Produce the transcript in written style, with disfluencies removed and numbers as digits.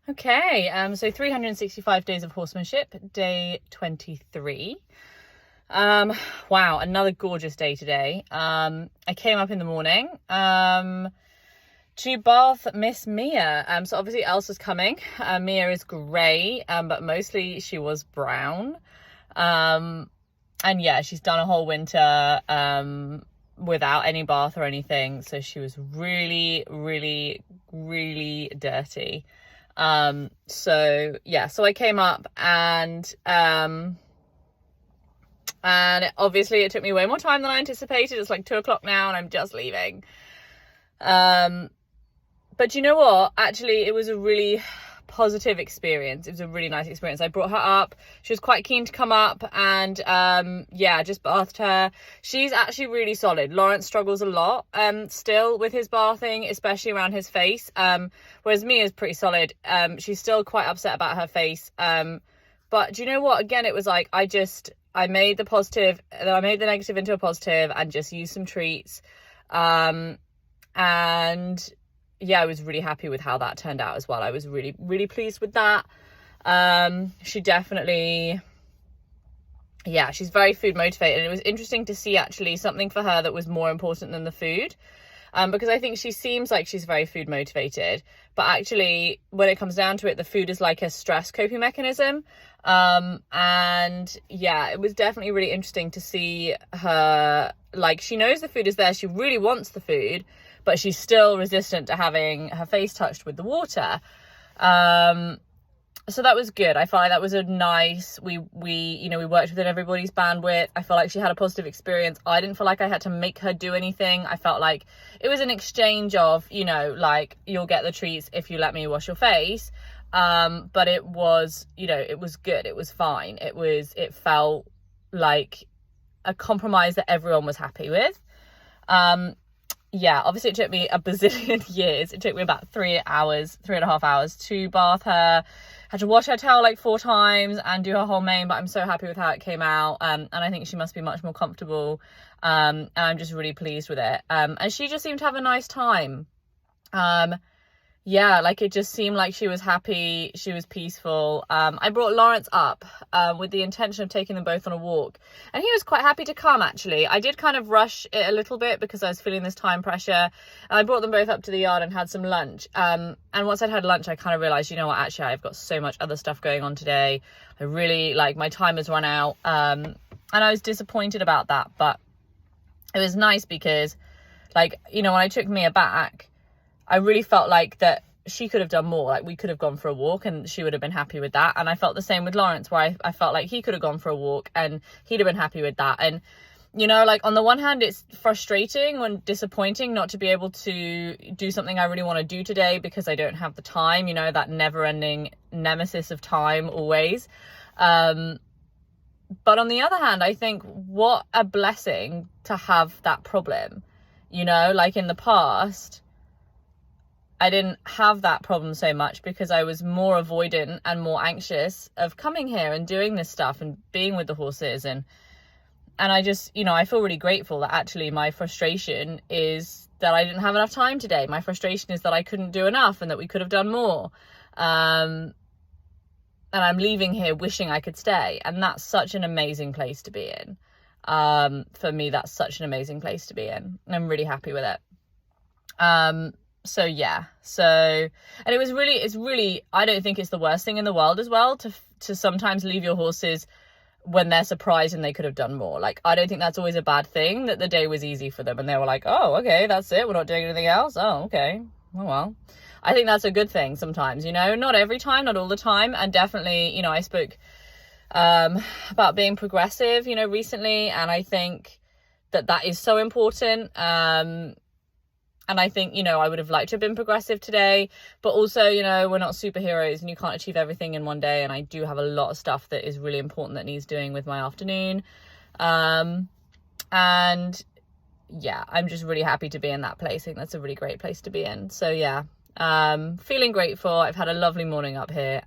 Okay, so 365 days of horsemanship, day 23. Wow, another gorgeous day today. I came up in the morning to bath Miss Mia. So obviously Elsa's coming. Mia is grey, but mostly she was brown. And yeah, she's done a whole winter without any bath or anything, so she was really, really, really dirty. So I came up and obviously it took me way more time than I anticipated. It's like 2:00 now and I'm just leaving. But you know what? Actually, it was a really positive experience. It was a really nice experience. I brought her up. She was quite keen to come up and just bathed her. She's actually really solid. Lawrence struggles a lot still with his bathing, especially around his face. Whereas Mia's pretty solid. She's still quite upset about her face. But do you know what? Again, it was like I made the negative into a positive and just used some treats. And yeah, I was really happy with how that turned out as well. I was really, really pleased with that. She definitely, she's very food motivated. And it was interesting to see actually something for her that was more important than the food. Because I think she seems like she's very food motivated, but actually when it comes down to it, the food is like a stress coping mechanism. And yeah, it was definitely really interesting to see her, like, she knows the food is there. She really wants the food, but she's still resistant to having her face touched with the water. So that was good. I felt like that was a nice, we worked within everybody's bandwidth. I felt like she had a positive experience. I didn't feel like I had to make her do anything. I felt like it was an exchange of, like, you'll get the treats if you let me wash your face. But it was, it was good. It was fine. It felt like a compromise that everyone was happy with. Obviously it took me a bazillion years. It took me about 3.5 hours to bath her. Had to wash her towel like 4 times and do her whole mane, but I'm so happy with how it came out. And I think she must be much more comfortable. And I'm just really pleased with it. And she just seemed to have a nice time. Like it just seemed like she was happy. She was peaceful. I brought Lawrence up with the intention of taking them both on a walk. And he was quite happy to come, actually. I did kind of rush it a little bit because I was feeling this time pressure. And I brought them both up to the yard and had some lunch. And once I'd had lunch, I kind of realised, you know what, actually, I've got so much other stuff going on today. I really, my time has run out. And I was disappointed about that. But it was nice because, when I took Mia back, I really felt like that she could have done more. Like, we could have gone for a walk and she would have been happy with that. And I felt the same with Lawrence, where I felt like he could have gone for a walk and he'd have been happy with that. And, on the one hand, it's frustrating and disappointing not to be able to do something I really want to do today because I don't have the time, that never-ending nemesis of time always. But on the other hand, I think what a blessing to have that problem, in the past, I didn't have that problem so much because I was more avoidant and more anxious of coming here and doing this stuff and being with the horses. And I just, I feel really grateful that actually my frustration is that I didn't have enough time today. My frustration is that I couldn't do enough and that we could have done more. And I'm leaving here wishing I could stay. And that's such an amazing place to be in. For me, that's such an amazing place to be in. And I'm really happy with it. And it's really, I don't think it's the worst thing in the world as well to sometimes leave your horses when they're surprised and they could have done more. Like, I don't think that's always a bad thing, that the day was easy for them and they were like, oh, okay, that's it. We're not doing anything else. Oh, okay. Oh, well, I think that's a good thing sometimes, not every time, not all the time. And definitely, I spoke, about being progressive, recently. And I think that is so important. And I think, I would have liked to have been progressive today, but also, we're not superheroes and you can't achieve everything in one day. And I do have a lot of stuff that is really important that needs doing with my afternoon. I'm just really happy to be in that place. I think that's a really great place to be in. So feeling grateful. I've had a lovely morning up here.